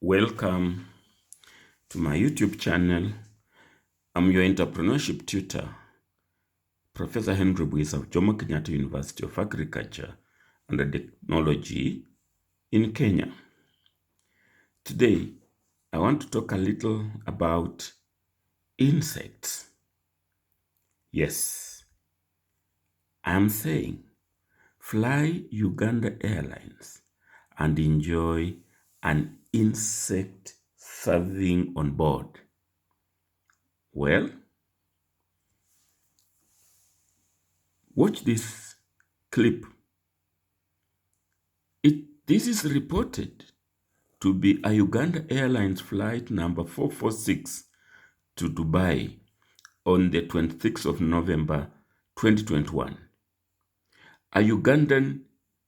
Welcome to my YouTube channel. I'm your entrepreneurship tutor, Professor Henry Buis of Jomo Kenyatta University of Agriculture and Technology in Kenya. Today, I want to talk a little about insects. Yes, I'm saying fly Uganda Airlines and enjoy an insect serving on board. Well, watch this clip. This is reported to be a Uganda Airlines flight number 446 to Dubai on the 26th of November 2021. A Ugandan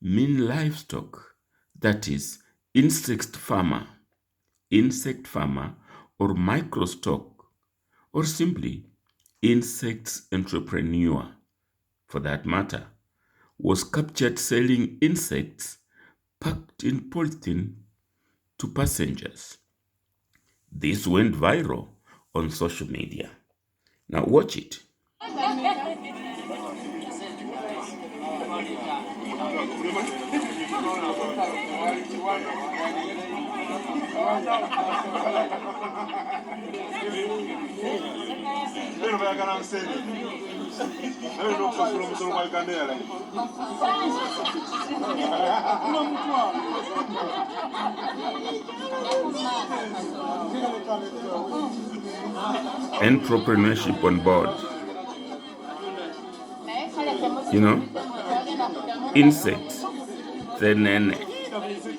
mean livestock, that is, insect farmer, or microstock, or simply insects entrepreneur, for that matter, was captured selling insects packed in polythene to passengers. This went viral on social media. Now watch it. Entrepreneurship on board. Insects, senene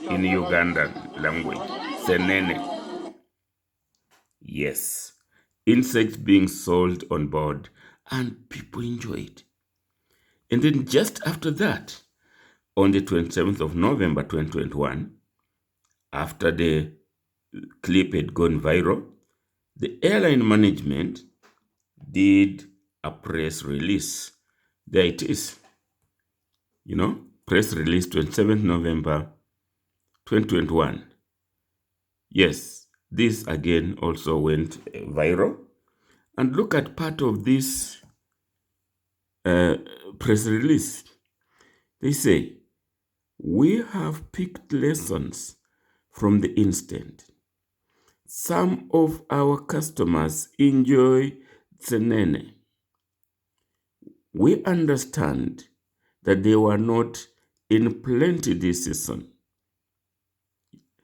in Ugandan language. Senene. Yes, insects being sold on board and people enjoy it. And then just after that, on the 27th of November 2021, after the clip had gone viral, the airline management did a press release. There it is. Press release 27th November 2021. Yes, this again also went viral. And look at part of this press release. They say, we have picked lessons from the incident. Some of our customers enjoy senene. We understand that they were not in plenty this season.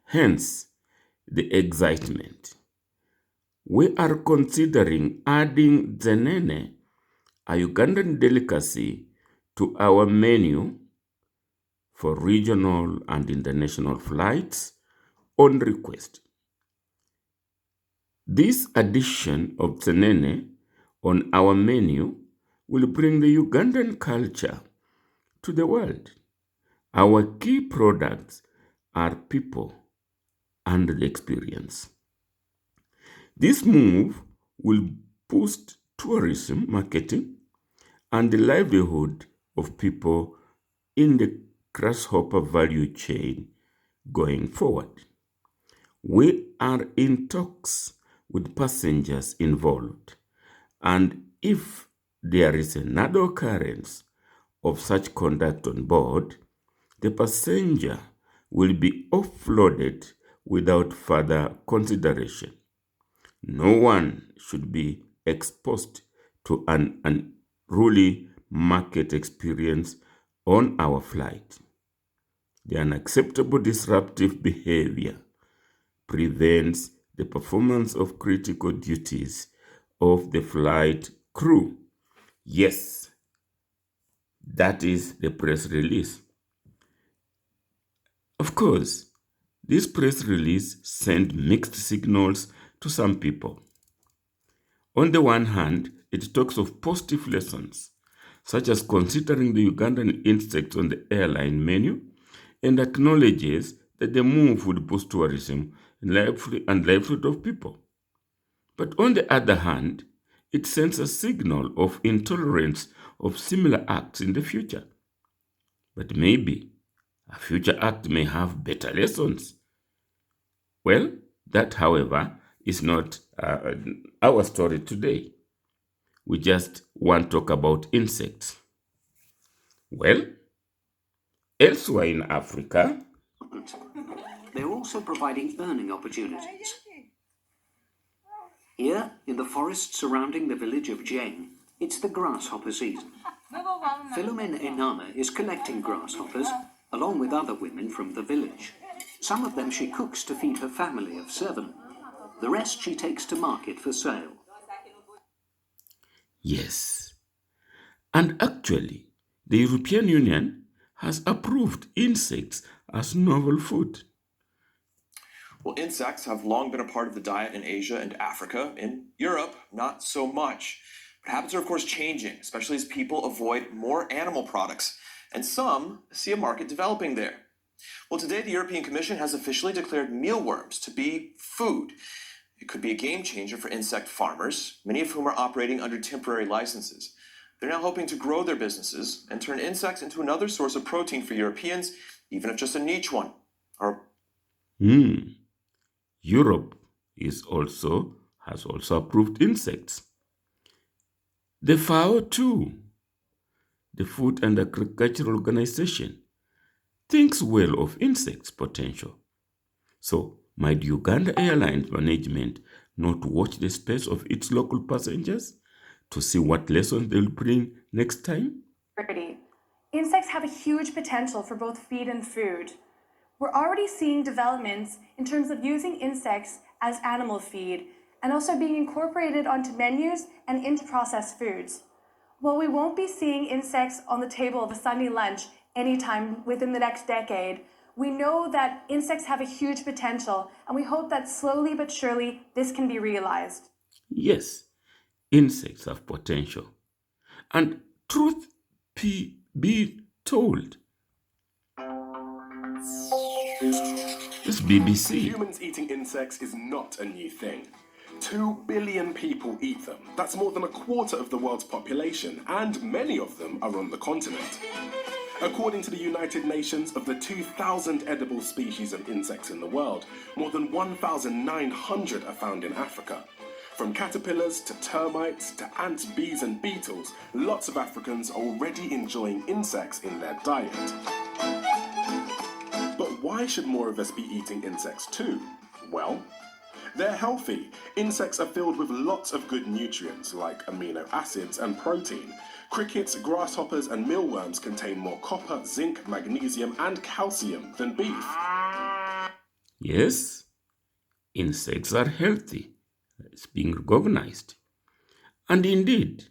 Hence, the excitement. We are considering adding senene, a Ugandan delicacy, to our menu for regional and international flights on request. This addition of senene on our menu will bring the Ugandan culture to the world. Our key products are people and the experience. This move will boost tourism marketing and the livelihood of people in the grasshopper value chain going forward. We are in talks with passengers involved, and if there is another occurrence of such conduct on board, the passenger will be offloaded without further consideration. No one should be exposed to an unruly market experience on our flight. The unacceptable disruptive behavior prevents the performance of critical duties of the flight crew. Yes, that is the press release. Of course, this press release sent mixed signals to some people. On the one hand, it talks of positive lessons, such as considering the Ugandan insects on the airline menu, and acknowledges that the move would boost tourism and livelihood of people. But on the other hand, it sends a signal of intolerance of similar acts in the future. But maybe a future act may have better lessons. Well, that, however, is not our story today. We just want to talk about insects. Well, elsewhere in Africa, They're also providing earning opportunities. Here, in the forest surrounding the village of Jeng, it's the grasshopper season. Philomene Enama is collecting grasshoppers, along with other women from the village. Some of them she cooks to feed her family of 7. The rest she takes to market for sale. yes. And actually, the European Union has approved insects as novel food. Well, insects have long been a part of the diet in Asia and Africa. In Europe, not so much. But habits are, of course, changing, especially as people avoid more animal products. And some see a market developing there. Well, today the European Commission has officially declared mealworms to be food. It could be a game changer for insect farmers, many of whom are operating under temporary licenses. They're now hoping to grow their businesses and turn insects into another source of protein for Europeans, even if just a niche one. Or Europe has also approved insects. The FAO too, the Food and Agricultural Organization, thinks well of insects' potential. So, might Uganda Airlines management not watch the space of its local passengers to see what lessons they'll bring next time? Insects have a huge potential for both feed and food. We're already seeing developments in terms of using insects as animal feed and also being incorporated onto menus and into processed foods. While we won't be seeing insects on the table of a Sunday lunch anytime within the next decade, we know that insects have a huge potential, and we hope that slowly but surely this can be realized. Yes, insects have potential. And truth be told, this BBC. Humans eating insects is not a new thing. 2 billion people eat them. That's more than a quarter of the world's population, and many of them are on the continent. According to the United Nations, of the 2,000 edible species of insects in the world, more than 1,900 are found in Africa. From caterpillars to termites to ants, bees and beetles, lots of Africans are already enjoying insects in their diet. But why should more of us be eating insects too? Well, they're healthy. Insects are filled with lots of good nutrients like amino acids and protein. Crickets, grasshoppers and mealworms contain more copper, zinc, magnesium and calcium than beef. Yes, insects are healthy. It's being recognized. And indeed,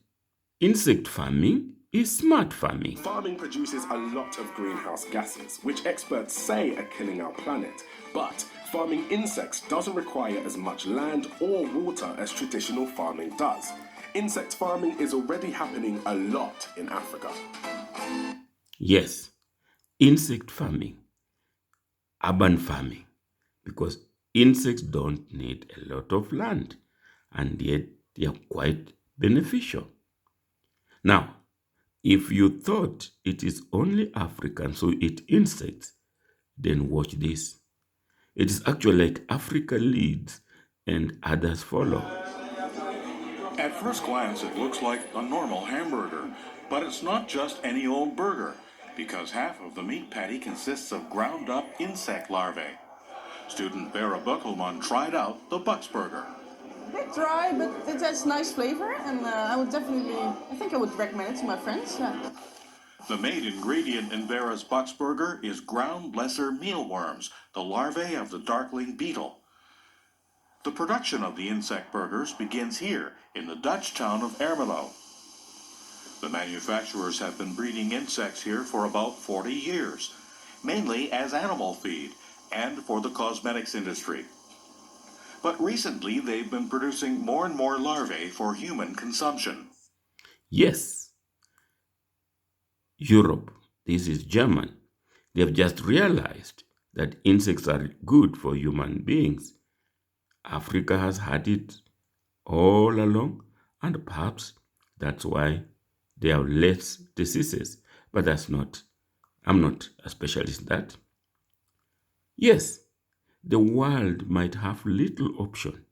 insect farming is smart farming. Farming produces a lot of greenhouse gases, which experts say are killing our planet. But farming insects doesn't require as much land or water as traditional farming does. Insect farming is already happening a lot in Africa. Yes, insect farming, urban farming, because insects don't need a lot of land, and yet they are quite beneficial. Now, if you thought it is only Africans who eat insects, then watch this. It is actually like Africa leads and others follow. At first glance, it looks like a normal hamburger, but it's not just any old burger, because half of the meat patty consists of ground up insect larvae. Student Vera Buckelman tried out the Bucksburger. A bit dry, but it has nice flavor, and I think I would recommend it to my friends. Yeah. The main ingredient in Vera's Bucksburger is ground lesser mealworms, the larvae of the darkling beetle. The production of the insect burgers begins here in the Dutch town of Ermelo. The manufacturers have been breeding insects here for about 40 years, mainly as animal feed and for the cosmetics industry. But recently they've been producing more and more larvae for human consumption. Yes, Europe, this is German, they have just realized that insects are good for human beings. Africa has had it all along, and perhaps that's why there are less diseases. But I'm not a specialist in that. Yes, the world might have little option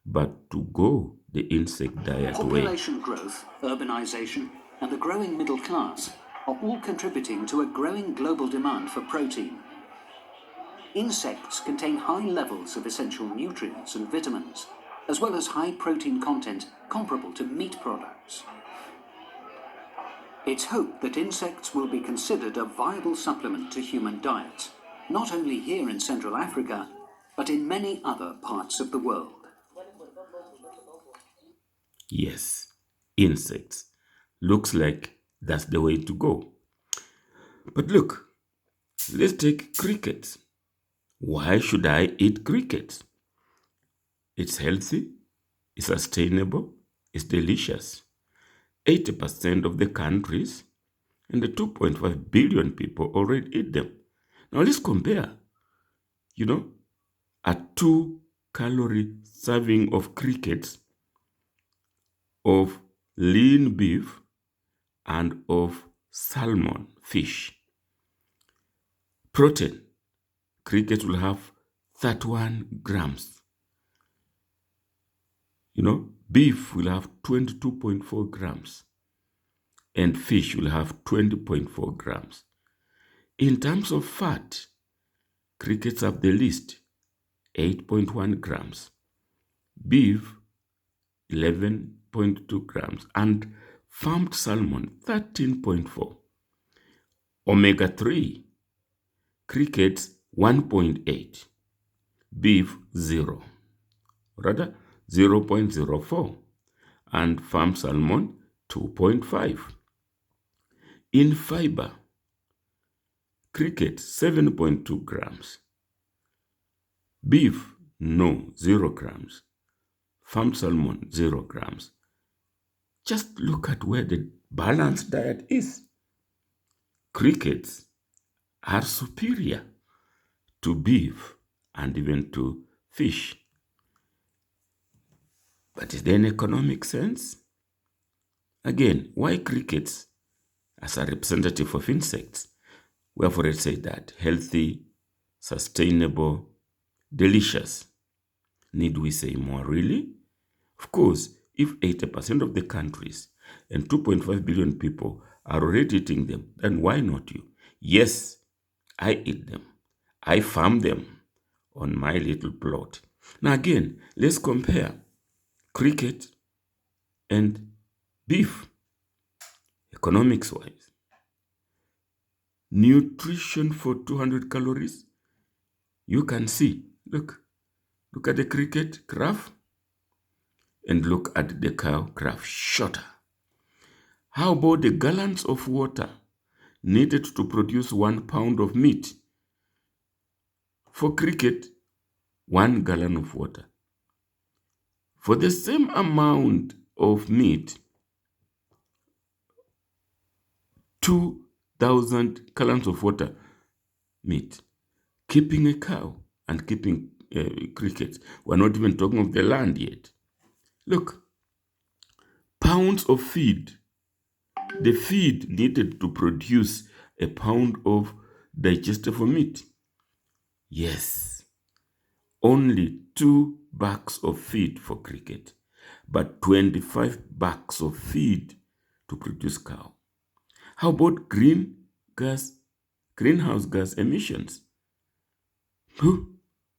but to go the insect diet way. Population growth, urbanization, and the growing middle class are all contributing to a growing global demand for protein. Insects contain high levels of essential nutrients and vitamins, as well as high protein content comparable to meat products. It's hoped that insects will be considered a viable supplement to human diets, not only here in Central Africa, but in many other parts of the world. Yes, insects. Looks like that's the way to go. But look, let's take crickets. Why should I eat crickets? It's healthy, it's sustainable, it's delicious. 80% of the countries and the 2.5 billion people already eat them. Now let's compare, a 2-calorie serving of crickets, of lean beef, and of salmon, fish. Protein, crickets will have 31 grams. Beef will have 22.4 grams. And fish will have 20.4 grams. In terms of fat, crickets have the least, 8.1 grams. Beef, 11.2 grams. And farmed salmon, 13.4. Omega-3, crickets, 1.8. Beef, 0. Rather, 0.04. And farmed salmon, 2.5. In fiber, cricket 7.2 grams. Beef, 0 grams. Farmed salmon, 0 grams. Just look at where the balanced diet is. Crickets are superior to beef and even to fish. But is there an economic sense? Again, why crickets as a representative of insects? We have already said that. Healthy, sustainable, delicious. Need we say more, really? Of course, if 80% of the countries and 2.5 billion people are already eating them, then why not you? Yes, I eat them. I farm them on my little plot. Now again, let's compare cricket and beef, economics-wise. Nutrition for 200 calories. You can see, look at the cricket graph and look at the cow graph, shorter. How about the gallons of water needed to produce 1 pound of meat? For cricket, 1 gallon of water. For the same amount of meat, 2,000 gallons of water meat. Keeping a cow and keeping crickets. We're not even talking of the land yet. Look, pounds of feed. The feed needed to produce a pound of digestible meat. Yes, only 2 bags of feed for cricket, but 25 bags of feed to produce cow. How about greenhouse gas emissions?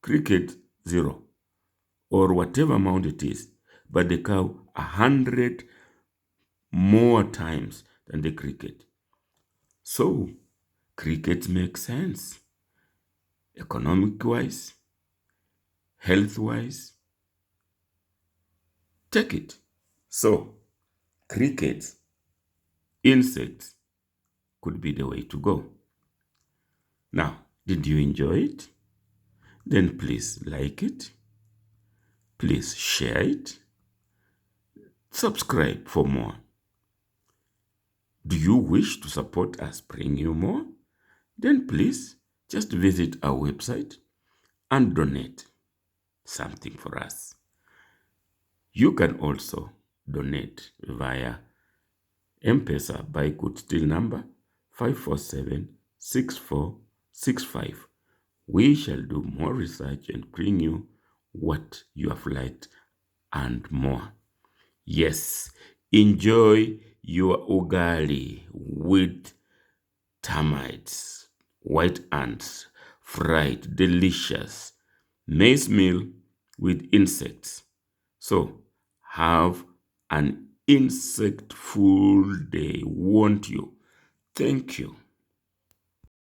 Cricket, 0, or whatever amount it is, but the cow 100 more times than the cricket. So, cricket makes sense, economic-wise, health-wise. Take it. So, crickets, insects could be the way to go. Now, did you enjoy it? Then please like it. Please share it. Subscribe for more. Do you wish to support us bring you more? Then please just visit our website and donate something for us. You can also donate via M-Pesa by Good Steel number 547-6465 We shall do more research and bring you what you have liked and more. Yes, enjoy your ugali with termites, white ants, fried, delicious maize meal with insects. So have an insect-full day, won't you? Thank you.